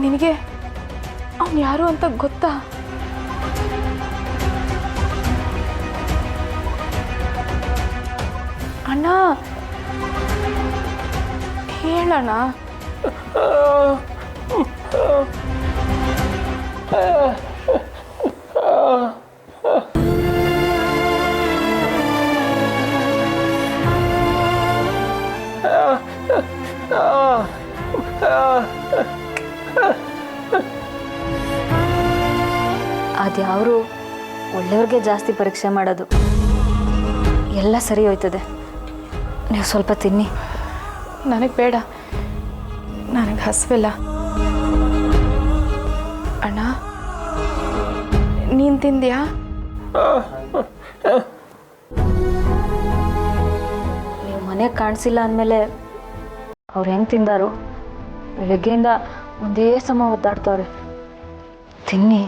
ನಿನಗೆ ಅವನು ಯಾರು ಅಂತ ಗೊತ್ತಾ? ಅಣ್ಣ ಹೇಳಣ್ಣ. ಅದ್ಯಾವರು ಒಳ್ಳೆಯವ್ರಿಗೆ ಜಾಸ್ತಿ ಪರೀಕ್ಷೆ ಮಾಡೋದು. ಎಲ್ಲ ಸರಿ ಹೋಯ್ತದೆ, ನೀವು ಸ್ವಲ್ಪ ತಿನ್ನಿ. ನನಗೆ ಬೇಡ, ನನಗೆ ಹಸಿವಿಲ್ಲ. ಅಣ್ಣ ನೀನು ತಿಂದ್ಯಾ? ನೀವು ಮನೆಗೆ ಕಾಣಿಸಿಲ್ಲ ಅಂದಮೇಲೆ ಅವ್ರು ಹೆಂಗೆ ತಿಂದಾರು? ಬೆಳಗ್ಗೆಯಿಂದ ಒಂದೇ ಸಮ ಒದ್ದಾಡ್ತವ್ರೆ. ತಿನ್ನಿ.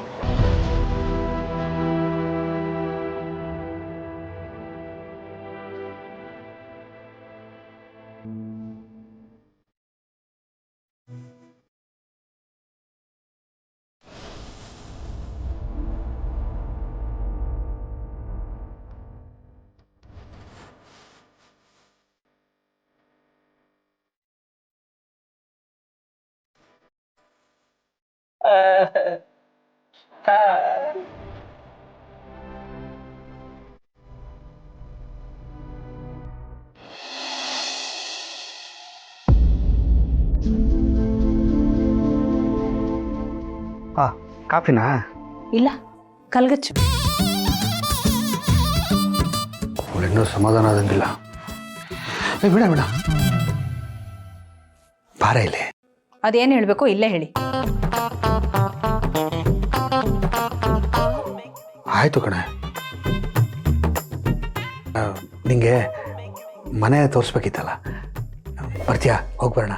ಕಾಫಿನಾ? ಇಲ್ಲ, ಕಲ್ಗಚ್ಚು. ಇನ್ನೂ ಸಮಾಧಾನ ಆದಂಗಿಲ್ಲ. ಬಿಡ ಬಿಡ, ಬಾರ ಇಲ್ಲಿ. ಅದೇನು ಹೇಳಬೇಕು ಇಲ್ಲೇ ಹೇಳಿ. ಆಯ್ತು ಕಣೆ, ನಿಂಗೆ ಮನೆ ತೋರಿಸ್ಬೇಕಿತ್ತಲ್ಲ, ಬರ್ತೀಯಾ? ಹೋಗ್ಬರೋಣ.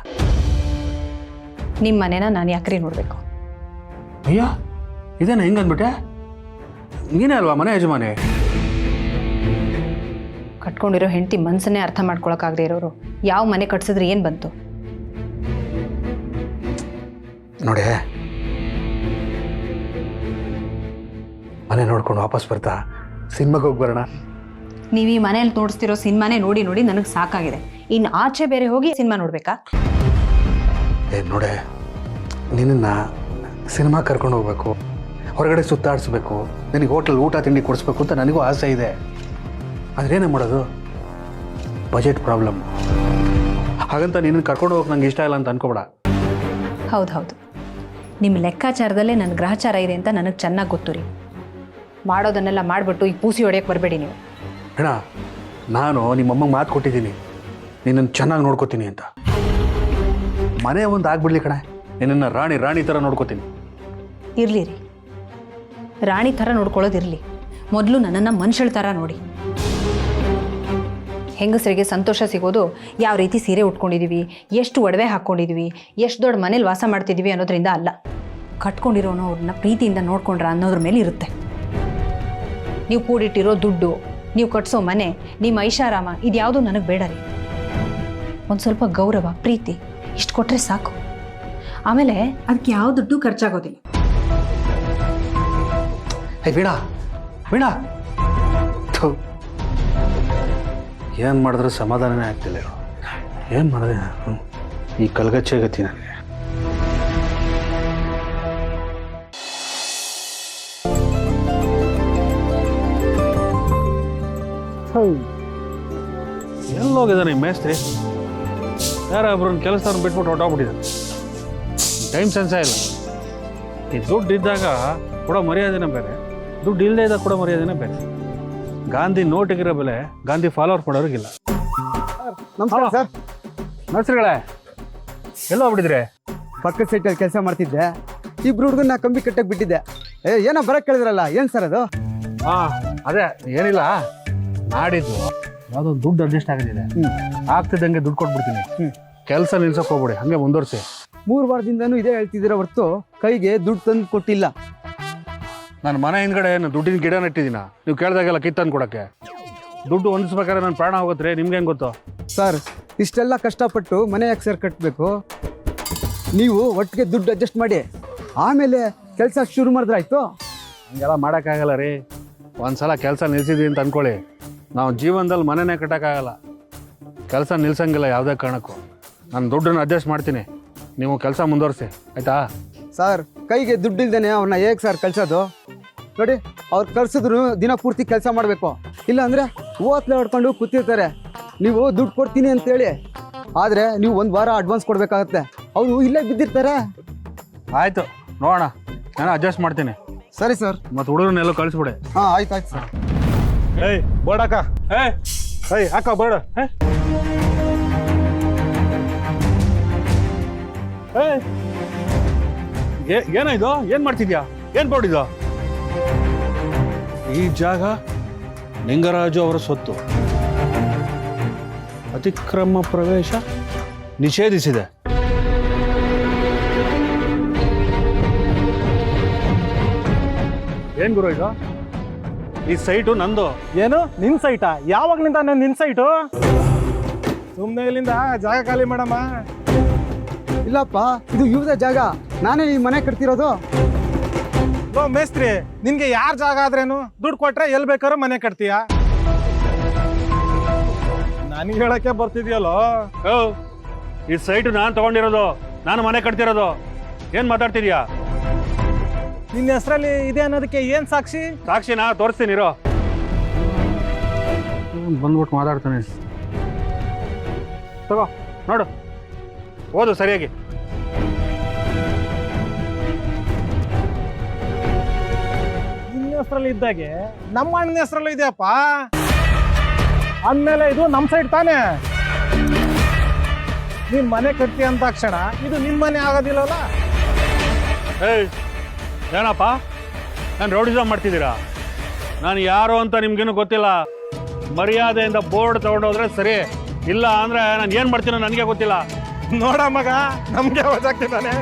ನಿಮ್ಮ ಮನೇನ ನಾನು ಯಾಕ್ರಿ ನೋಡಬೇಕು? ಅಯ್ಯ, ಇದೇನ ಹಿಂಗಂದ್ಬಿಟ್ಟೆ? ನೀನೇ ಅಲ್ವಾ ಮನೆ ಯಜಮಾನಿ? ಕಟ್ಕೊಂಡಿರೋ ಹೆಂಡತಿ ಮನಸ್ಸನ್ನೇ ಅರ್ಥ ಮಾಡ್ಕೊಳಕ್ಕಾಗದೇ ಇರೋರು ಯಾವ ಮನೆ ಕಟ್ಸಿದ್ರೆ ಏನು ಬಂತು? ನೋಡೆ, ಮನೆ ನೋಡ್ಕೊಂಡು ವಾಪಸ್ ಬರ್ತಾ ಸಿನಿಮಾಗೆ ಹೋಗಿ ಬರೋಣ. ನೀವು ಈ ಮನೇಲಿ ತೋರಿಸ್ತಿರೋ ಸಿನಿಮಾನೇ ನೋಡಿ ನೋಡಿ ನನಗೆ ಸಾಕಾಗಿದೆ. ಇನ್ನು ಆಚೆ ಬೇರೆ ಹೋಗಿ ಸಿನಿಮಾ ನೋಡ್ಬೇಕಾ? ನೋಡೆ, ನಿನ್ನ ಸಿನಿಮಾ ಕರ್ಕೊಂಡು ಹೋಗ್ಬೇಕು, ಹೊರಗಡೆ ಸುತ್ತಾಡಿಸ್ಬೇಕು, ನಿನಗೆ ಹೋಟೆಲ್ ಊಟ ತಿಂಡಿ ಕೊಡಿಸ್ಬೇಕು ಅಂತ ನನಗೂ ಆಸೆ ಇದೆ. ಆದ್ರೇನೇ ಮಾಡೋದು? Budget problem. ಹಾಗಂತ ನಿನ್ನ ಕರ್ಕೊಂಡು ಹೋಗಕ್ಕೆ ನಂಗೆ ಇಷ್ಟ ಇಲ್ಲ ಅಂತ ಅನ್ಕೋಬೇಡ. ಹೌದು, ನಿಮ್ಮ ಲೆಕ್ಕಾಚಾರದಲ್ಲೇ ನನ್ನ ಗ್ರಹಚಾರ ಇದೆ ಅಂತ ನನಗೆ ಚೆನ್ನಾಗಿ ಗೊತ್ತು ರೀ. ಮಾಡೋದನ್ನೆಲ್ಲ ಮಾಡಿಬಿಟ್ಟು ಈ ಪೂಸಿ ಹೊಡೆಯಕ್ಕೆ ಬರಬೇಡಿ ನೀವು. ಅಣ್ಣ, ನಾನು ನಿಮ್ಮಮ್ಮಗೆ ಮಾತು ಕೊಟ್ಟಿದ್ದೀನಿ, ನಿನ್ನನ್ನು ಚೆನ್ನಾಗಿ ನೋಡ್ಕೋತೀನಿ ಅಂತ. ಮನೆ ಒಂದು ಆಗ್ಬಿಡ್ಲಿ ಕಣೆ, ನಿನ್ನನ್ನು ರಾಣಿ ಥರ ನೋಡ್ಕೋತೀನಿ. ಇರಲಿ ರೀ, ರಾಣಿ ಥರ ನೋಡ್ಕೊಳ್ಳೋದಿರಲಿ. ಮೊದಲು ನನ್ನನ್ನು ಮನುಷ್ಯಳ ಥರ ನೋಡಿ. ಹೆಂಗಸರಿಗೆ ಸಂತೋಷ ಸಿಗೋದು ಯಾವ ರೀತಿ ಸೀರೆ ಉಟ್ಕೊಂಡಿದ್ದೀವಿ, ಎಷ್ಟು ಒಡವೆ ಹಾಕ್ಕೊಂಡಿದ್ದೀವಿ, ಎಷ್ಟು ದೊಡ್ಡ ಮನೇಲಿ ವಾಸ ಮಾಡ್ತಿದ್ದೀವಿ ಅನ್ನೋದ್ರಿಂದ ಅಲ್ಲ. ಕಟ್ಕೊಂಡಿರೋನು ಅವ್ರನ್ನ ಪ್ರೀತಿಯಿಂದ ನೋಡ್ಕೊಂಡ್ರ ಅನ್ನೋದ್ರ ಮೇಲೆ ಇರುತ್ತೆ. ನೀವು ಕೂಡಿಟ್ಟಿರೋ ದುಡ್ಡು, ನೀವು ಕಟ್ಸೋ ಮನೆ, ನಿಮ್ಮ ಐಷಾರಾಮ, ಇದ್ಯಾವುದೂ ನನಗೆ ಬೇಡ ರೀ. ಒಂದು ಸ್ವಲ್ಪ ಗೌರವ, ಪ್ರೀತಿ ಇಷ್ಟು ಕೊಟ್ಟರೆ ಸಾಕು. ಆಮೇಲೆ ಅದಕ್ಕೆ ಯಾವ ದುಡ್ಡು ಖರ್ಚಾಗೋದಿಲ್ಲ. ವೀಣಾ, ಏನು ಮಾಡಿದ್ರೆ ಸಮಾಧಾನನೇ ಆಗ್ತಿಲ್ಲ. ಏನು ಮಾಡಿದೆ ಈ ಕಲ್ಗಚ್ಚೆ ಗತಿ ನನಗೆ. ಎಲ್ಲೋಗಿದ್ದಾನೆ ಈ ಮೇಸ್ತ್ರಿ? ಯಾರೊಬ್ಬರನ್ನ ಕೆಲಸದವ್ರನ್ನ ಬಿಟ್ಬಿಟ್ಟು ಹೊಟ್ಟೋಗ್ಬಿಟ್ಟಿದ್ದಾನೆ. ಟೈಮ್ ಸೆನ್ಸೇ ಇಲ್ಲ. ಈ ದುಡ್ಡು ಇದ್ದಾಗ ಕೊಡೋ ಮರ್ಯಾದೆನೇ ಬೇರೆ, ದುಡ್ಡು ಇಲ್ಲದೆ ಇದ್ದಾಗ ಕೊಡೋ ಮರ್ಯಾದೆನೇ ಬೇರೆ. ಗಾಂಧಿ ನೋಟಿಗಿರೋ ಬೆಲೆ ಗಾಂಧಿ ಫಾಲೋವರ್ ಕೊಡೋರಿಗಿಲ್ಲ. ನಮಸ್ಕಾರ ಸರ್. ನರ್ಸ್ರಿಗಳೇ, ಎಲ್ಲೋ ಹೋಗ್ಬಿಟ್ಟಿದ್ರೆ? ಪಕ್ಕದ ಸೈಟಲ್ಲಿ ಕೆಲಸ ಮಾಡ್ತಿದ್ದೆ. ಇಬ್ರು ಹುಡುಗನ್ನ ಕಂಬಿ ಕಟ್ಟಕ್ಕೆ ಬಿಟ್ಟಿದ್ದೆ. ಏನೋ ಬರಕ್ಕೆ ಕೇಳಿದ್ರಲ್ಲ, ಏನು ಸರ್ ಅದು? ಹಾಂ, ಅದೇ ಏನಿಲ್ಲ, ನಾಡಿದ್ದು ಯಾವುದೋ ದುಡ್ಡು ಅಡ್ಜಸ್ಟ್ ಆಗಿದೆ, ಆಗ್ತಿದ್ದಂಗೆ ದುಡ್ಡು ಕೊಟ್ಬಿಡ್ತೀನಿ. ಕೆಲಸ ನಿಲ್ಸಕ್ಕೆ ಹೋಗ್ಬಿಡಿ, ಹಂಗೆ ಮುಂದುವರಿಸಿ. 3 ವಾರದಿಂದನೂ ಇದೇ ಹೇಳ್ತಿದ್ದೀರ ಹೊರತು ಕೈಗೆ ದುಡ್ಡು ತಂದು ಕೊಟ್ಟಿಲ್ಲ. ನಾನು ಮನೆ ಹಿಂದ್ಗಡೆ ದುಡ್ಡಿನ ಗಿಡ ನೆಟ್ಟಿದ್ದೀನ, ನೀವು ಕೇಳಿದಾಗೆಲ್ಲ ಕಿತ್ತಂದು ಕೊಡೋಕ್ಕೆ. ದುಡ್ಡು ಹೊಂದಿಸ್ಬೇಕಾದ್ರೆ ನನ್ನ ಪ್ರಾಣ ಹೋಗುತ್ತೆ, ನಿಮ್ಗೆ ಹೆಂಗೆ ಗೊತ್ತು? ಸರ್, ಇಷ್ಟೆಲ್ಲ ಕಷ್ಟಪಟ್ಟು ಮನೆ ಯಾಕೆ ಸರ್ ಕಟ್ಟಬೇಕು? ನೀವು ಒಟ್ಟಿಗೆ ದುಡ್ಡು ಅಡ್ಜಸ್ಟ್ ಮಾಡಿ ಆಮೇಲೆ ಕೆಲಸ ಶುರು ಮಾಡಿದ್ರಾಯ್ತು. ಹಂಗೆಲ್ಲ ಮಾಡೋಕ್ಕಾಗಲ್ಲ ರೀ. ಒಂದ್ಸಲ ಕೆಲಸ ನಿಲ್ಸಿದ್ವಿ ಅಂತ ಅಂದ್ಕೊಳ್ಳಿ, ನಾವು ಜೀವನದಲ್ಲಿ ಮನೆನೇ ಕಟ್ಟೋಕ್ಕಾಗಲ್ಲ. ಕೆಲಸ ನಿಲ್ಸಂಗಿಲ್ಲ ಯಾವುದೇ ಕಾರಣಕ್ಕೂ. ನಾನು ದುಡ್ಡನ್ನು ಅಡ್ಜಸ್ಟ್ ಮಾಡ್ತೀನಿ, ನೀವು ಕೆಲಸ ಮುಂದುವರಿಸಿ ಆಯಿತಾ? ಸರ್, ಕೈಗೆ ದುಡ್ಡಿಲ್ದೇನೆ ಅವ್ರನ್ನ ಹೇಗೆ ಸರ್ ಕಳ್ಸೋದು? ನೋಡಿ, ಅವ್ರು ಕಳ್ಸಿದ್ರು ದಿನ ಪೂರ್ತಿ ಕೆಲಸ ಮಾಡಬೇಕು, ಇಲ್ಲಾಂದರೆ ಓತ್ಲೆ ಹೊಡ್ಕೊಂಡು ಕೂತಿರ್ತಾರೆ. ನೀವು ದುಡ್ಡು ಕೊಡ್ತೀನಿ ಅಂತೇಳಿ, ಆದರೆ ನೀವು 1 ವಾರ ಅಡ್ವಾನ್ಸ್ ಕೊಡಬೇಕಾಗತ್ತೆ. ಅವರು ಇಲ್ಲೇ ಬಿದ್ದಿರ್ತಾರೆ. ಆಯಿತು, ನೋಡೋಣ, ನಾನು ಅಡ್ಜಸ್ಟ್ ಮಾಡ್ತೀನಿ. ಸರಿ ಸರ್. ಮತ್ತು ಹುಡುಗರನ್ನೆಲ್ಲ ಕಳಿಸ್ಬಿಡಿ. ಹಾಂ, ಆಯ್ತು ಸರ್. ಏಯ್ ಬೋರ್ಡ್ ಹಾಕ. ಏಯ್ ಹಾಕ ಬೋರ್ಡ್. ಏನಾಯ್ತು? ಏನು ಮಾಡ್ತಿದ್ಯಾ? ಏನು ಬೋರ್ಡ್ ಇದು? ಈ ಜಾಗ ನಿಂಗರಾಜು ಅವರ ಸ್ವತ್ತು, ಅತಿಕ್ರಮ ಪ್ರವೇಶ ನಿಷೇಧಿಸಿದೆ. ಏನ್ ಗುರು ಇದು? ಈ ಸೈಟು ನಂದು. ಏನು ನಿನ್ ಸೈಟಾ? ಯಾವಾಗ್ಲಿಂದ ನಿನ್ ಸೈಟು? ಸುಮ್ಮನೆ ಇಲ್ಲಿಂದ ಜಾಗ ಖಾಲಿ ಮಾಡಮ್ಮ. ಇಲ್ಲಪ್ಪ, ಇದು ಇವ್ರದೇ ಜಾಗ. ನಾನೇ ಈ ಮನೆ ಕಟ್ತಿರೋದು. ಓ ಮೇಸ್ತ್ರಿ, ನಿನ್ಗೆ ಯಾರ ಜಾಗ ಆದ್ರೇನು? ದುಡ್ಡು ಕೊಟ್ರೆ ಎಲ್ಲಿ ಬೇಕಾದ್ರೂ ಮನೆ ಕಟ್ತೀಯ. ನನಗೆ ಹೇಳಕ್ಕೆ ಬರ್ತಿದ್ಯಲ್ಲೋ. ಈ ಸೈಟು ನಾನು ತಗೊಂಡಿರೋದು, ನಾನು ಮನೆ ಕಟ್ತಿರೋದು. ಏನ್ ಮಾತಾಡ್ತಿದ್ಯಾ? ನಿನ್ನ ಹೆಸರಲ್ಲಿ ಇದೆ ಅನ್ನೋದಕ್ಕೆ ಏನ್ ಸಾಕ್ಷಿ? ಸಾಕ್ಷಿನಾ ತೋರಿಸ್ತೀನಿ ಇರೋ. ಬಂದ್ಬಿಟ್ಟು ಮಾತಾಡ್ತಾನೆ. ತಗೋ ನೋಡು, ಓದು ಸರಿಯಾಗಿ. ನಿನ್ನ ಹೆಸರಲ್ಲಿ ಇದ್ದಾಗೆ ನಮ್ಮ ಅಣ್ಣನ ಹೆಸರಲ್ಲೂ ಇದೆಯಪ್ಪ. ಅಂದ್ಮೇಲೆ ಇದು ನಮ್ಮ ಸೈಡ್ ತಾನೇ. ನೀನ್ ಮನೆ ಕಟ್ತಿ ಅಂತ ಕ್ಷಣ ಇದು ನಿನ್ ಮನೆ ಆಗೋದಿಲ್ಲಲ್ಲ. ಏನಪ್ಪ, ನಾನು ರೌಡಿಸಮ್ ಮಾಡ್ತಿದ್ದೀರಾ? ನಾನು ಯಾರು ಅಂತ ನಿಮ್ಗೇನು ಗೊತ್ತಿಲ್ಲ. ಮರ್ಯಾದೆಯಿಂದ ಬೋರ್ಡ್ ತಗೊಂಡೋದ್ರೆ ಸರಿ, ಇಲ್ಲ ಅಂದ್ರೆ ನಾನು ಏನ್ ಮಾಡ್ತೀನೋ ನನಗೆ ಗೊತ್ತಿಲ್ಲ. ನೋಡ ಮಗ, ನಮ್ಗೆ ವಜಾಗ್ತಿದ್ದಾನೆ.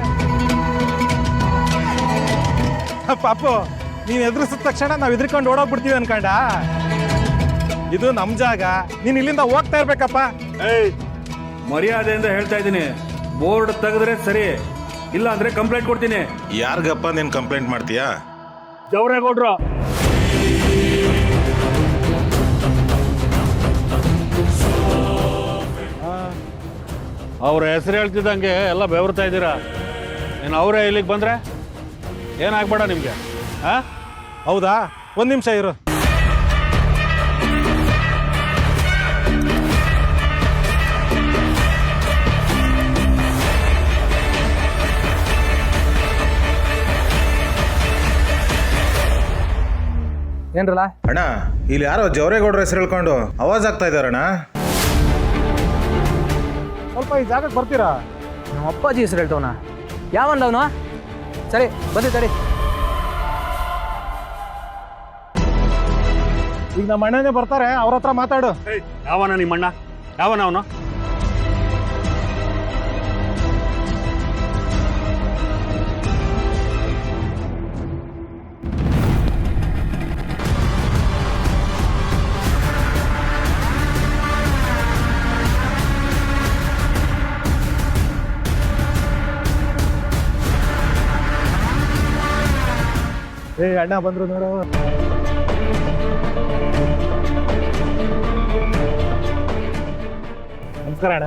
ಪಾಪು, ನೀನ್ ಎದುರಿಸಿದ ತಕ್ಷಣ ನಾವ್ ಎದ್ರಿಕೊಂಡು ಓಡೋಗ್ಬಿಡ್ತೀವಿ ಅನ್ಕಂಡ. ಇದು ನಮ್ ಜಾಗ, ನೀನ್ ಇಲ್ಲಿಂದ ಹೋಗ್ತಾ ಇರ್ಬೇಕಪ್ಪ. ಮರ್ಯಾದೆಯಿಂದ ಹೇಳ್ತಾ ಇದ್ದೀನಿ, ಬೋರ್ಡ್ ತೆಗೆದ್ರೆ ಸರಿ, ಇಲ್ಲ ಅಂದ್ರೆ ಕಂಪ್ಲೇಂಟ್ ಕೊಡ್ತೀನಿ. ಯಾರಿಗಪ್ಪ ನೀನ್ ಕಂಪ್ಲೇಂಟ್ ಮಾಡ್ತೀಯಾ? ಜವರೇಗೌಡ್ರು. ಅವ್ರ ಹೆಸರು ಹೇಳ್ತಿದ್ದಂಗೆ ಎಲ್ಲ ಬೆವರ್ತಾ ಇದ್ದೀರಾ. ನೀನು ಅವರೇ ಇಲ್ಲಿಗೆ ಬಂದ್ರೆ ಏನಾಗ್ಬೇಡ ನಿಮ್ಗೆ. ಹೌದಾ? ಒಂದ್ ನಿಮಿಷ ಇರು. ಏನ್ರಲ್ಲ? ಅಣ್ಣ, ಇಲ್ಲಿ ಯಾರೋ ಜವರೇಗೌಡ್ರ ಹೆಸರು ಹೇಳ್ಕೊಂಡು ಅವಾಜ್ ಆಗ್ತಾ ಇದಾರಣ್ಣ. ಸ್ವಲ್ಪ ಈ ಜಾಗಕ್ಕೆ ಬರ್ತೀರಾ? ನಮ್ಮ ಅಪ್ಪಾಜಿ ಹೆಸರು ಹೇಳ್ತವನ. ಯಾವನ್ಲವನು? ಸರಿ ಬಂದಿ ತಡಿ. ಈಗ ನಮ್ಮ ಅಣ್ಣನೇ ಬರ್ತಾರೆ, ಅವ್ರ ಹತ್ರ ಮಾತಾಡು. ಯಾವನ ನಿಮ್ಮಣ್ಣ? ಯಾವನ ಅವನು? ಅಣ್ಣ ಬಂದ್ರು ನೋಡು. ನಮಸ್ಕಾರ ಅಣ್ಣ.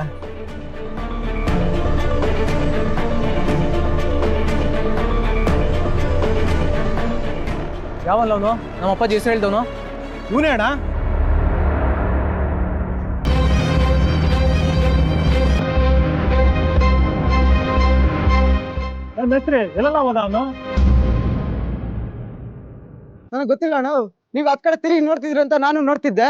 ಯಾವಲ್ಲ ಅವನು? ನಮ್ಮ ಅಪ್ಪಾಜಿ ಹೆಸರು ಹೇಳ್ದವನು. ಇವನೇ ಅಣ್ಣ. ಮೇಸ್ತ್ರಿ, ಎಲ್ಲೆಲ್ಲ ಹೋದ ಅವನು? ನನಗೆ ಗೊತ್ತಿಲ್ಲ ಅಣ್ಣ. ನೀವು ಆ ಕಡೆ ತಿರುಗಿ ನೋಡ್ತಿದ್ರಿ ಅಂತ ನಾನು ನೋಡ್ತಿದ್ದೆ.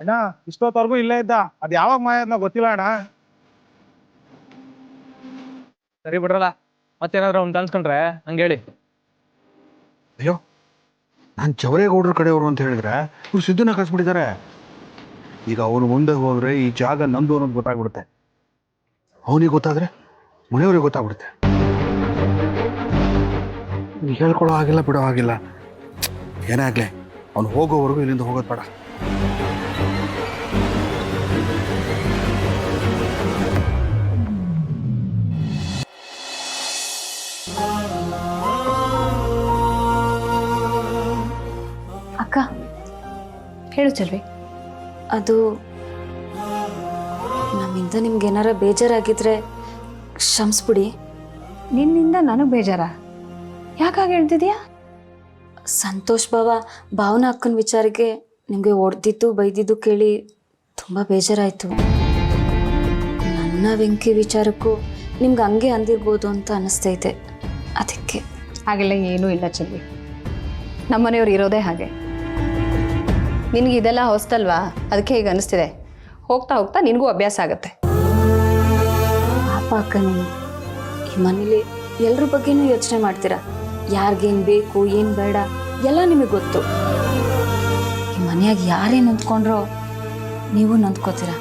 ಅಣ್ಣ, ಇಷ್ಟೊತ್ತವರೆಗೂ ಇಲ್ಲೇ ಇದ್ದ. ಅದ್ ಯಾವಾಗ ಮಾಯದ್ನ ಗೊತ್ತಿಲ್ಲ ಅಣ್ಣ. ಸರಿ ಬಿಡ್ರಲ್ಲ, ಮತ್ತೇನಾದ್ರು ಅವ್ನು ಅನ್ಸ್ಕೊಂಡ್ರೆ ಹಂಗೆ ಹೇಳಿ. ಅಯ್ಯೋ, ನಾನು ಜವರೇಗೌಡ್ರ ಕಡೆಯವರು ಅಂತ ಹೇಳಿದ್ರೆ ಇವ್ರು ಸಿದ್ದನ್ನ ಕಳಿಸ್ಬಿಟ್ಟಿದ್ದಾರೆ. ಈಗ ಅವನು ಮುಂದೆ ಹೋದ್ರೆ ಈ ಜಾಗ ನಂದು ಅನ್ನೋದು ಗೊತ್ತಾಗ್ಬಿಡುತ್ತೆ. ಅವನಿಗೆ ಗೊತ್ತಾದ್ರೆ ಮನೆಯವ್ರಿಗೆ ಗೊತ್ತಾಗ್ಬಿಡುತ್ತೆ. ಹೇಳ್ಕೊಳ್ಳೋ ಆಗಿಲ್ಲ, ಬಿಡೋ ಆಗಿಲ್ಲ. ಏನೇ ಆಗಲಿ, ಅವ್ನು ಹೋಗೋವರೆಗೂ ಇಲ್ಲಿಂದ ಹೋಗೋದು ಬೇಡ. ಹೇಳು ಚೆಲ್ವಿ. ಅದು ನಮ್ಮಿಂದ ನಿಮ್ಗೆ ಏನಾರ ಬೇಜಾರಾಗಿದ್ರೆ ಕ್ಷಮಿಸ್ಬಿಡಿ. ನಿನ್ನಿಂದ ನನಗೆ ಬೇಜಾರ? ಯಾಕಾಗಿ ಹೇಳ್ತಿದ್ಯಾ? ಸಂತೋಷ್ ಭಾವನಾ ಅಕ್ಕನ ವಿಚಾರಕ್ಕೆ ನಿಮಗೆ ಹೊಡೆದಿದ್ದು ಬೈದಿದ್ದು ಕೇಳಿ ತುಂಬ ಬೇಜಾರಾಯಿತು. ನನ್ನ ವೆಂಕಿ ವಿಚಾರಕ್ಕೂ ನಿಮ್ಗೆ ಹಂಗೆ ಅಂದಿರ್ಬೋದು ಅಂತ ಅನ್ನಿಸ್ತೈತೆ, ಅದಕ್ಕೆ. ಹಾಗೆಲ್ಲ ಏನೂ ಇಲ್ಲ ಚೆಲ್ವಿ, ನಮ್ಮನೆಯವ್ರು ಇರೋದೇ ಹಾಗೆ. ನಿನಗೆ ಇದೆಲ್ಲ ಹೊಸ್ತಲ್ವಾ, ಅದಕ್ಕೆ ಹೀಗೆ ಅನ್ನಿಸ್ತಿದೆ. ಹೋಗ್ತಾ ಹೋಗ್ತಾ ನಿನಗೂ ಅಭ್ಯಾಸ ಆಗುತ್ತೆ. ಪಾಪ ಅಕ್ಕ, ನೀವು ಈ ಮನೇಲಿ ಎಲ್ರ ಬಗ್ಗೆನೂ ಯೋಚನೆ ಮಾಡ್ತೀರಾ. ಯಾರಿಗೇನು ಬೇಕು ಏನು ಬೇಡ ಎಲ್ಲ ನಿಮಗೆ ಗೊತ್ತು. ಈ ಮನೆಯಾಗ ಯಾರೇನು ನೊಂದ್ಕೊಂಡ್ರೋ ನೀವು ನೊಂದ್ಕೋತೀರ.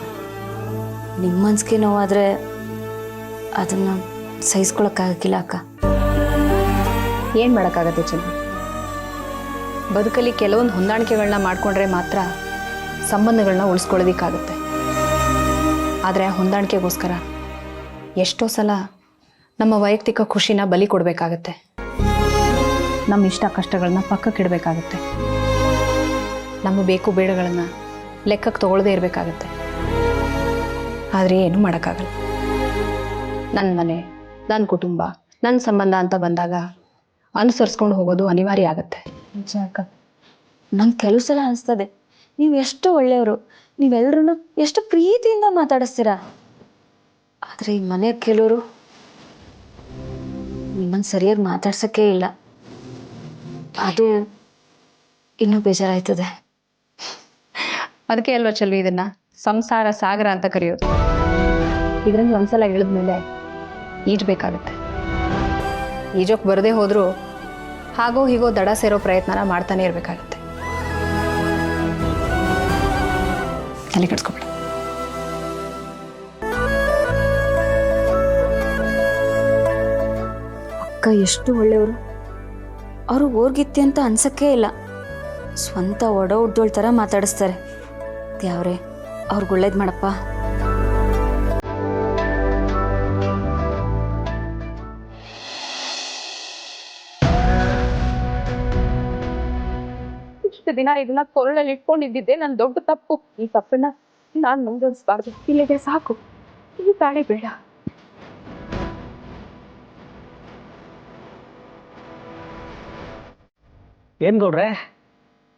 ನಿಮ್ಮ ಮನ್ಸಿಗೆ ನೋವಾದರೆ ಅದನ್ನು ಸಹಿಸ್ಕೊಳಕ್ಕಾಗಕ್ಕಿಲ್ಲ ಅಕ್ಕ. ಏನು ಮಾಡೋಕ್ಕಾಗತ್ತೆ ಚೆಲ್ವಿ? ಬದುಕಲ್ಲಿ ಕೆಲವೊಂದು ಹೊಂದಾಣಿಕೆಗಳನ್ನ ಮಾಡಿಕೊಂಡ್ರೆ ಮಾತ್ರ ಸಂಬಂಧಗಳನ್ನ ಉಳಿಸ್ಕೊಳ್ಳೋದಕ್ಕಾಗುತ್ತೆ. ಆದರೆ ಆ ಹೊಂದಾಣಿಕೆಗೋಸ್ಕರ ಎಷ್ಟೋ ಸಲ ನಮ್ಮ ವೈಯಕ್ತಿಕ ಖುಷಿನ ಬಲಿ ಕೊಡಬೇಕಾಗತ್ತೆ. ನಮ್ಮ ಇಷ್ಟ ಕಷ್ಟಗಳನ್ನ ಪಕ್ಕಕ್ಕಿಡಬೇಕಾಗತ್ತೆ. ನಮ್ಮ ಬೇಕು ಬೇಡಗಳನ್ನು ಲೆಕ್ಕಕ್ಕೆ ತಗೊಳ್ಳದೇ ಇರಬೇಕಾಗತ್ತೆ. ಆದರೆ ಏನೂ ಮಾಡೋಕ್ಕಾಗಲ್ಲ. ನನ್ನ ಮನೆ, ನನ್ನ ಕುಟುಂಬ, ನನ್ನ ಸಂಬಂಧ ಅಂತ ಬಂದಾಗ ಅನುಸರಿಸ್ಕೊಂಡು ಹೋಗೋದು ಅನಿವಾರ್ಯ ಆಗುತ್ತೆ. ನಿಜ ಅಕ್ಕ, ನಂಗೆ ಕೆಲವು ಸಲ ಅನಿಸ್ತದೆ ನೀವು ಎಷ್ಟು ಒಳ್ಳೆಯವರು, ನೀವೆಲ್ಲರೂ ಎಷ್ಟು ಪ್ರೀತಿಯಿಂದ ಮಾತಾಡಿಸ್ತೀರ. ಆದರೆ ಈ ಮನೆಯ ಕೆಲವರು ನಿಮ್ಮನ್ನು ಸರಿಯಾಗಿ ಮಾತಾಡ್ಸೋಕ್ಕೇ ಇಲ್ಲ. ಅದು ಇನ್ನೂ ಬೇಜಾರಾಯ್ತದೆ. ಅದಕ್ಕೆ ಅಲ್ವಾ ಚೆಲ್ವಿ ಇದನ್ನು ಸಂಸಾರ ಸಾಗರ ಅಂತ ಕರೆಯೋದು. ಇದರಲ್ಲಿ ಒಂದ್ಸಲ ಇಳಿದ್ಮೇಲೆ ಈಜಬೇಕಾಗುತ್ತೆ. ಈಜೋಕೆ ಬರದೇ ಹೋದರೂ ಹಾಗೋ ಹೀಗೋ ದಡ ಸೇರೋ ಪ್ರಯತ್ನನ ಮಾಡ್ತಾನೆ ಇರಬೇಕಾಗತ್ತೆ. ತಲೆ ಕೆಡಿಸ್ಕೊಬೇಡ. ಅಕ್ಕ ಎಷ್ಟು ಒಳ್ಳೆಯವರು. ಅವರು ಓರ್ಗಿತ್ತಿ ಅಂತ ಅನ್ಸೋಕ್ಕೇ ಇಲ್ಲ. ಸ್ವಂತ ಒಡ ಹುಡ್ದೋಳ್ ಥರ ಮಾತಾಡಿಸ್ತಾರೆ. ದೇವ್ರೆ ಅವ್ರಿಗೆ ಒಳ್ಳೇದು ಮಾಡಪ್ಪ. ಇಷ್ಟು ದಿನ ಇದನ್ನ ಕೊರಳಲ್ಲಿ ಇಟ್ಕೊಂಡಿದ್ದಿದ್ದೆ ನನ್ನ ದೊಡ್ಡ ತಪ್ಪು. ಈ ತಪ್ಪನ್ನ ನಾನು ಮುಂದುವರಿಸಬಾರ್ದು. ಇಲ್ಲಿಗೆ ಸಾಕು, ಈ ತಾಳಿ ಬೇಡ. ಏನು ಗೌಡ್ರೆ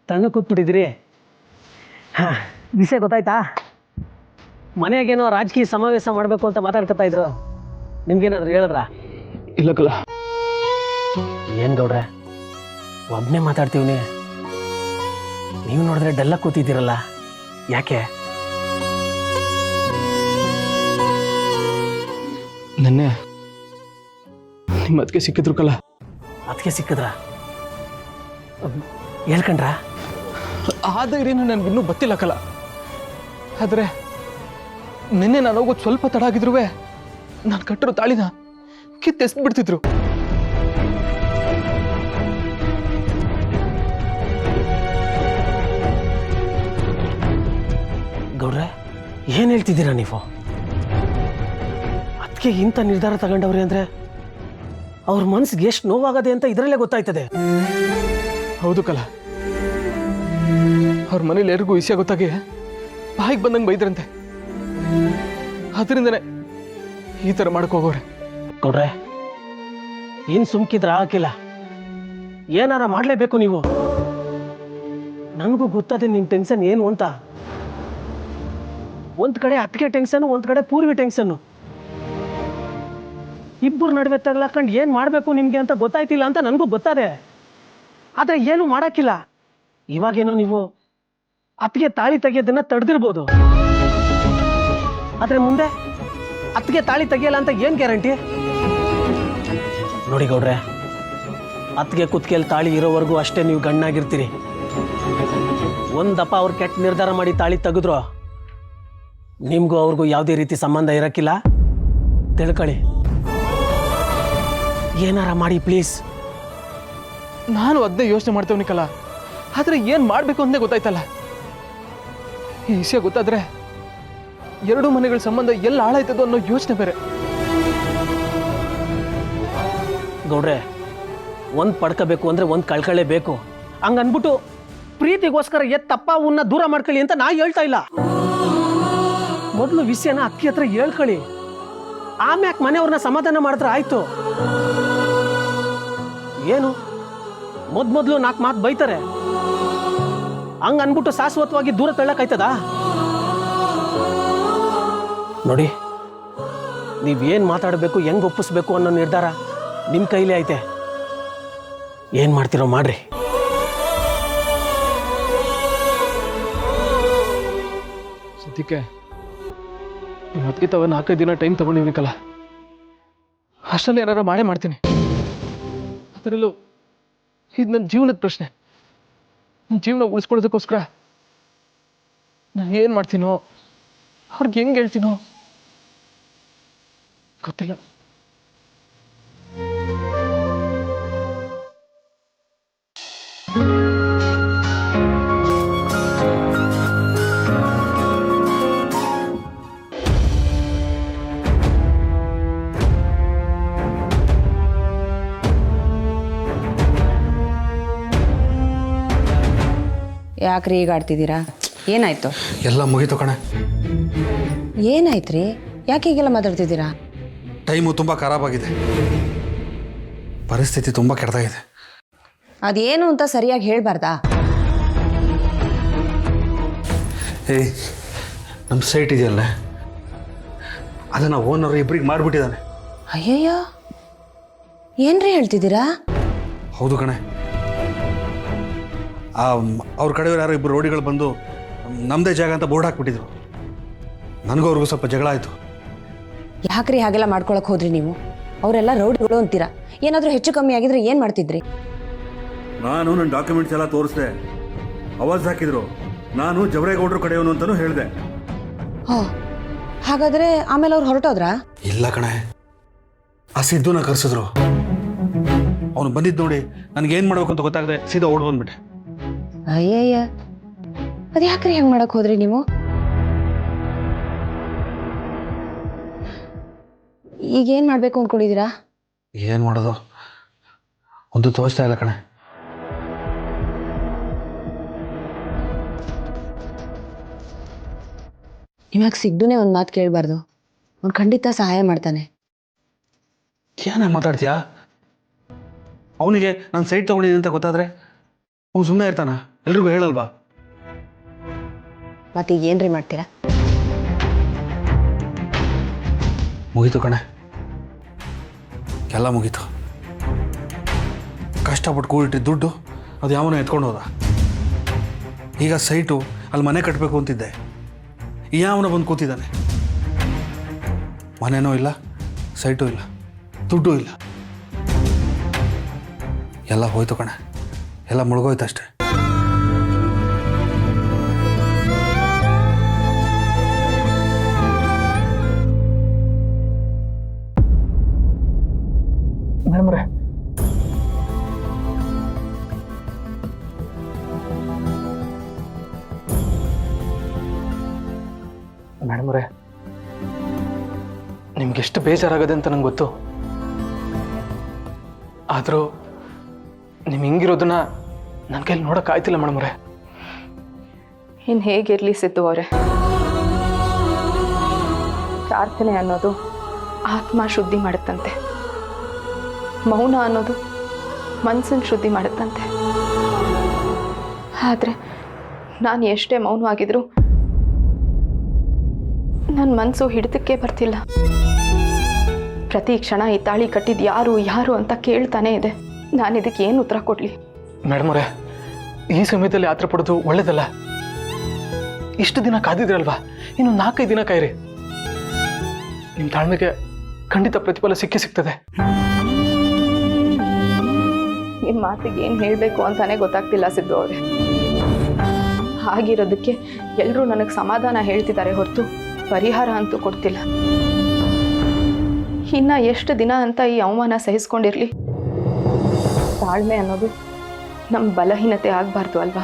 ತಣ್ಣ ಕೂತ್ಬಿಟ್ಟಿದ್ದೀರಿ? ಹಾಂ, ವಿಷಯ ಗೊತ್ತಾಯ್ತಾ? ಮನೆಯಾಗೇನೋ ರಾಜಕೀಯ ಸಮಾವೇಶ ಮಾಡಬೇಕು ಅಂತ ಮಾತಾಡ್ಕೊತಾ ಇದ್ರು. ನಿಮ್ಗೇನಾದ್ರು ಹೇಳಿದ್ರಾ? ಇಲ್ಲಕ್ಕಲ್ಲ. ಏನು ಗೌಡ್ರೆ ಒಬ್ಬನೇ ಮಾತಾಡ್ತೀವಿ, ನೀವು ನೋಡಿದ್ರೆ ಡಲ್ಲ ಕೂತಿದ್ದೀರಲ್ಲ, ಯಾಕೆ? ನೆನ್ನೆ ನಿಮ್ಮ ಅದಕ್ಕೆ ಸಿಕ್ಕಿದ್ರು ಕಲ್ಲ. ಅದಕ್ಕೆ ಸಿಕ್ಕಿದ್ರ? ಹೇಳ್ಕಂಡ್ರ? ಆದ್ರೇನು ನನಗಿನ್ನೂ ಗೊತ್ತಿಲ್ಲ ಕಲ. ಆದರೆ ನಿನ್ನೆ ನಾನು ಹೋಗೋದು ಸ್ವಲ್ಪ ತಡ ಆಗಿದ್ರು ನಾನು ಕಟ್ಟಿರೋ ತಾಳಿನ ಕಿತ್ತೆಸ್ದು ಬಿಡ್ತಿದ್ರು. ಗೌಡ್ರೆ ಏನು ಹೇಳ್ತಿದ್ದೀರಾ ನೀವು? ಅದಕ್ಕೆ ಇಂಥ ನಿರ್ಧಾರ ತಗೊಂಡವ್ರಿ ಅಂದರೆ ಅವ್ರ ಮನ್ಸಿಗೆ ಎಷ್ಟು ನೋವಾಗದೆ ಅಂತ ಇದರಲ್ಲೇ ಗೊತ್ತಾಯ್ತದೆ. ಹೌದು ಕಲ, ಅವ್ರ ಮನೇಲಿ ಎಲ್ರಿಗೂ ವಿಷಯ ಗೊತ್ತಾಗಿ ಬಾಯಿಗೆ ಬಂದಂಗೆ ಬೈದ್ರಂತೆ. ಅದರಿಂದನೇ ಈ ಥರ ಮಾಡ್ಕೋಗೋರೆ. ಗೌಡ್ರೆ ಏನು ಸುಮ್ಕಿದ್ರೆ ಹಾಕಿಲ್ಲ, ಏನಾರ ಮಾಡಲೇಬೇಕು ನೀವು. ನನಗೂ ಗೊತ್ತದೆ ನಿಮ್ಮ ಟೆನ್ಷನ್ ಏನು ಅಂತ. ಒಂದು ಕಡೆ ಅತ್ತಿಗೆ ಟೆನ್ಷನ್ನು, ಒಂದು ಕಡೆ ಪೂರ್ವಿ ಟೆನ್ಷನ್ನು. ಇಬ್ಬರು ನಡುವೆ ತಗ್ಲಾಕೊಂಡು ಏನು ಮಾಡಬೇಕು ನಿಮಗೆ ಅಂತ ಗೊತ್ತಾಯ್ತಿಲ್ಲ ಅಂತ ನನಗೂ ಗೊತ್ತದೆ. ಆದರೆ ಏನು ಮಾಡೋಕ್ಕಿಲ್ಲ. ಇವಾಗೇನೋ ನೀವು ಅತ್ತಿಗೆ ತಾಳಿ ತೆಗಿಯೋದನ್ನ ತಡೆದಿರ್ಬೋದು, ಆದರೆ ಮುಂದೆ ಅತ್ತಿಗೆ ತಾಳಿ ತೆಗಿಯಲ್ಲ ಅಂತ ಏನು ಗ್ಯಾರಂಟಿ? ನೋಡಿ ಗೌಡ್ರೆ, ಅತ್ತಿಗೆ ಕುತ್ತಿಗೆಯಲ್ಲಿ ತಾಳಿ ಇರೋವರೆಗೂ ಅಷ್ಟೇ ನೀವು ಗಣ್ಣಾಗಿರ್ತೀರಿ. ಒಂದಪ್ಪ ಅವ್ರು ಕೆಟ್ಟ ನಿರ್ಧಾರ ಮಾಡಿ ತಾಳಿ ತೆಗೆದ್ರು ನಿಮಗೂ ಅವ್ರಿಗೂ ಯಾವುದೇ ರೀತಿ ಸಂಬಂಧ ಇರೋಕ್ಕಿಲ್ಲ, ತಿಳ್ಕೊಳ್ಳಿ. ಏನಾರ ಮಾಡಿ ಪ್ಲೀಸ್. ನಾನು ಅದನ್ನೇ ಯೋಚನೆ ಮಾಡ್ತೇವನಿ ಕಲ, ಆದರೆ ಏನು ಮಾಡಬೇಕು ಅಂತಲೇ ಗೊತ್ತಾಯ್ತಲ್ಲ. ಈ ವಿಷಯ ಗೊತ್ತಾದ್ರೆ ಎರಡೂ ಮನೆಗಳ ಸಂಬಂಧ ಎಲ್ಲ ಹಾಳಾಯ್ತದೋ ಅನ್ನೋ ಯೋಚನೆ ಬೇರೆ. ಗೌಡ್ರೆ, ಒಂದು ಪಡ್ಕೋಬೇಕು ಅಂದರೆ ಒಂದು ಕಳ್ಕೊಳ್ಳೇಬೇಕು. ಹಂಗನ್ಬಿಟ್ಟು ಪ್ರೀತಿಗೋಸ್ಕರ ತಪ್ಪವನ್ನ ದೂರ ಮಾಡ್ಕೊಳ್ಳಿ ಅಂತ ನಾ ಹೇಳ್ತಾ ಇಲ್ಲ. ಮೊದಲು ವಿಷಯನ ಅಕ್ಕಿ ಹತ್ರ ಹೇಳ್ಕೊಳ್ಳಿ, ಆಮ್ಯಾಕ್ ಮನೆಯವ್ರನ್ನ ಸಮಾಧಾನ ಮಾಡಿದ್ರೆ ಆಯ್ತು. ಏನು ಮೊದ್ಲು 4 ಮಾತು ಬೈತಾರೆ, ಹಂಗ ಅನ್ಬಿಟ್ಟು ಶಾಶ್ವತವಾಗಿ ದೂರ ತಳ್ಳಕ್ಕಾಯ್ತದ? ನೋಡಿ, ನೀವೇನ್ ಮಾತಾಡಬೇಕು, ಹೆಂಗ್ ಒಪ್ಪಿಸ್ಬೇಕು ಅನ್ನೋ ನಿರ್ಧಾರ ನಿಮ್ಮ ಕೈಲೇ ಐತೆ. ಏನ್ ಮಾಡ್ತಿರೋ ಮಾಡ್ರಿ. ಸದ್ಯಕ್ಕೆ ಅದಕ್ಕಿಂತ 4 ದಿನ ಟೈಮ್ ತಗೊಂಡಿವ್ನಿಕಲ್ಲ, ಅಷ್ಟರಲ್ಲಿ ಏನಾರ ಮಾಡೇ ಮಾಡ್ತೀನಿ. ಅದರಲ್ಲೂ ಇದು ನನ್ನ ಜೀವನದ ಪ್ರಶ್ನೆ. ನನ್ನ ಜೀವನ ಉಳಿಸ್ಕೊಳ್ಳೋದಕ್ಕೋಸ್ಕರ ನಾನು ಏನು ಮಾಡ್ತೀನೋ, ಅವ್ರಿಗೆ ಹೆಂಗೆ ಹೇಳ್ತೀನೋ ಗೊತ್ತಿಲ್ಲ. ಯಾಕ್ರಿ ಈಗ ಆಡ್ತಿದ್ದೀರಾ? ಏನಾಯ್ತು? ಎಲ್ಲ ಮುಗೀತು ಕಣೆ. ಏನಾಯ್ತ್ರಿ? ಯಾಕೆ ಹೀಗೆಲ್ಲ ಮಾತಾಡ್ತಿದ್ದೀರಾ? ಟೈಮು ತುಂಬ ಖರಾಬಾಗಿದೆ, ಪರಿಸ್ಥಿತಿ ತುಂಬ ಕೆಟ್ಟದಾಗಿದೆ. ಅದೇನು ಅಂತ ಸರಿಯಾಗಿ ಹೇಳ್ಬಾರ್ದಾ? ಏಯ್, ನಮ್ಮ ಸೈಟ್ ಇದೆಯಲ್ಲ, ಅದನ್ನು ಓನರ್ ಇಬ್ಬರಿಗೆ ಮಾರ್ಬಿಟ್ಟಿದ್ದಾನೆ. ಅಯ್ಯಯ್ಯೋ, ಏನ್ರಿ ಹೇಳ್ತಿದ್ದೀರಾ? ಹೌದು ಕಣೆ. ಅವ್ರ ಕಡೆಯವ್ರು ಯಾರೋ 2 ರೋಡಿಗಳು ಬಂದು ನಮ್ಮದೇ ಜಾಗ ಅಂತ ಬೋರ್ಡ್ ಹಾಕ್ಬಿಟ್ಟಿದ್ರು. ನನಗೂ ಅವ್ರಿಗೂ ಸ್ವಲ್ಪ ಜಗಳ ಆಯಿತು. ಯಾಕ್ರಿ ಹಾಗೆಲ್ಲ ಮಾಡ್ಕೊಳಕ್ ಹೋದ್ರಿ ನೀವು? ಅವರೆಲ್ಲ ರೌಡಿಗಳು ಅಂತೀರಾ. ಏನಾದರೂ ಹೆಚ್ಚು ಕಮ್ಮಿ ಆಗಿದ್ರೆ ಏನು ಮಾಡ್ತಿದ್ರಿ? ನಾನು ನನ್ನ ಡಾಕ್ಯುಮೆಂಟ್ಸ್ ಎಲ್ಲ ತೋರಿಸ್ದೆ, ಅವಾಜ್ ಹಾಕಿದ್ರು. ನಾನು ಜವರೇಗೌಡರು ಕಡೆಯವನು ಅಂತಲೂ ಹೇಳಿದೆ. ಹೋ, ಹಾಗಾದ್ರೆ ಆಮೇಲೆ ಅವ್ರು ಹೊರಟೋದ್ರಾ? ಇಲ್ಲ ಕಣೆ, ಆ ಸಿದ್ದುನ ಕರೆಸಿದ್ರು. ಅವನು ಬಂದಿದ್ದು ನೋಡಿ ನನಗೇನು ಮಾಡ್ಬೇಕು ಅಂತ ಗೊತ್ತಾಗದೆ ಸೀದಾ ಓಡ್ ಬಂದ್ಬಿಟ್ಟೆ. ಅಯ್ಯಯ್ಯ, ಅದು ಯಾಕ್ರಿ ಹೆಂಗೆ ಮಾಡಕ್ ಹೋದ್ರಿ ನೀವು? ಈಗ ಏನು ಮಾಡಬೇಕು ಅಂದ್ಕೊಂಡಿದ್ದೀರಾ? ಏನು ಮಾಡೋದು ಒಂದು ತೋರಿಸ್ತಾ ಇಲ್ಲ ಕಣೆ. ನಿಮಗೆ ಸಿಗ್ದುನೇ ಒಂದು ಮಾತು ಕೇಳಬಾರ್ದು. ಅವ್ನು ಖಂಡಿತ ಸಹಾಯ ಮಾಡ್ತಾನೆ. ಏನ ಮಾತಾಡ್ತೀಯಾ? ಅವನಿಗೆ ನಾನು ಸೈಟ್ ತೊಗೊಂಡಿದ್ದೀನಿ ಅಂತ ಗೊತ್ತಾದರೆ ಅವ್ನು ಸುಮ್ಮನೆ ಇರ್ತಾನ? ಎಲ್ರಿಗೂ ಹೇಳಲ್ವಾ? ಮತ್ತೆ ಈಗ ಏನ್ರಿ ಮಾಡ್ತೀರಾ? ಮುಗೀತು ಕಣೆ, ಎಲ್ಲ ಮುಗೀತು. ಕಷ್ಟಪಟ್ಟು ಕೂಡಿಟ್ಟಿದ್ದ ದುಡ್ಡು ಅದು ಯಾವನೋ ಎತ್ಕೊಂಡು ಹೋದ. ಈಗ ಸೈಟು ಅಲ್ಲಿ ಮನೆ ಕಟ್ಟಬೇಕು ಅಂತಿದ್ದೆ, ಯಾವನೋ ಬಂದು ಕೂತಿದ್ದಾನೆ. ಮನೆನೂ ಇಲ್ಲ, ಸೈಟು ಇಲ್ಲ, ದುಡ್ಡು ಇಲ್ಲ. ಎಲ್ಲ ಹೋಯ್ತು ಕಣೆ, ಎಲ್ಲ ಮುಳುಗೋಯ್ತು ಅಷ್ಟೆ. ಮೇಡಮ್ರೆ, ಮೇಡಮ್ರೆ, ನಿಮ್ಗೆ ಎಷ್ಟು ಬೇಜಾರಾಗದೆ ಅಂತ ನಂಗೆ ಗೊತ್ತು. ಆದರೂ ನಿಮ್ ಹಿಂಗಿರೋದನ್ನ ನನ್ನ ಕೈಲಿ ನೋಡೋಕ್ಕಾಯ್ತಿಲ್ಲ ಮೇಡಮ್ರೆ. ಇನ್ನು ಹೇಗಿರಲಿ ಸಿದ್ದು ಅವರೇ, ಪ್ರಾರ್ಥನೆ ಅನ್ನೋದು ಆತ್ಮ ಶುದ್ಧಿ ಮಾಡುತ್ತಂತೆ, ಮೌನ ಅನ್ನೋದು ಮನಸ್ಸನ್ನು ಶುದ್ಧಿ ಮಾಡುತ್ತಂತೆ. ಆದರೆ ನಾನು ಎಷ್ಟೇ ಮೌನವಾಗಿದ್ರೂ ನನ್ನ ಮನಸ್ಸು ಹಿಡಿತಕ್ಕೆ ಬರ್ತಿಲ್ಲ. ಪ್ರತಿ ಕ್ಷಣ ಈ ತಾಳಿ ಕಟ್ಟಿದ್ದು ಯಾರು ಯಾರು ಅಂತ ಕೇಳ್ತಾನೆ ಇದೆ. ನಾನು ಇದಕ್ಕೆ ಏನು ಉತ್ತರ ಕೊಡಲಿ? ಮೇಡಮ್ರೆ, ಈ ಸಮಯದಲ್ಲಿ ಯಾತ್ರೆ ಪಡೋದು ಒಳ್ಳೇದಲ್ಲ. ಇಷ್ಟು ದಿನ ಕಾದಿದ್ರಲ್ವಾ, ಇನ್ನು 4-5 ದಿನ ಕಾಯಿರಿ. ನಿಮ್ಮ ತಾಳ್ಮೆಗೆ ಖಂಡಿತ ಪ್ರತಿಫಲ ಸಿಗ್ತದೆ. ನಿಮ್ಮ ಮಾತಿಗೆ ಏನು ಹೇಳಬೇಕು ಅಂತಾನೆ ಗೊತ್ತಾಗ್ತಿಲ್ಲ ಸಿದ್ದು ಅವರೇ. ಹಾಗಿರೋದಕ್ಕೆ ಎಲ್ಲರೂ ನನಗೆ ಸಮಾಧಾನ ಹೇಳ್ತಿದ್ದಾರೆ ಹೊರತು ಪರಿಹಾರ ಅಂತೂ ಕೊಡ್ತಿಲ್ಲ. ಇನ್ನು ಎಷ್ಟು ದಿನ ಅಂತ ಈ ಅವಮಾನ ಸಹಿಸ್ಕೊಂಡಿರಲಿ? ತಾಳ್ಮೆ ಅನ್ನೋದು ನಮ್ಮ ಬಲಹೀನತೆ ಆಗಬಾರ್ದು ಅಲ್ವಾ?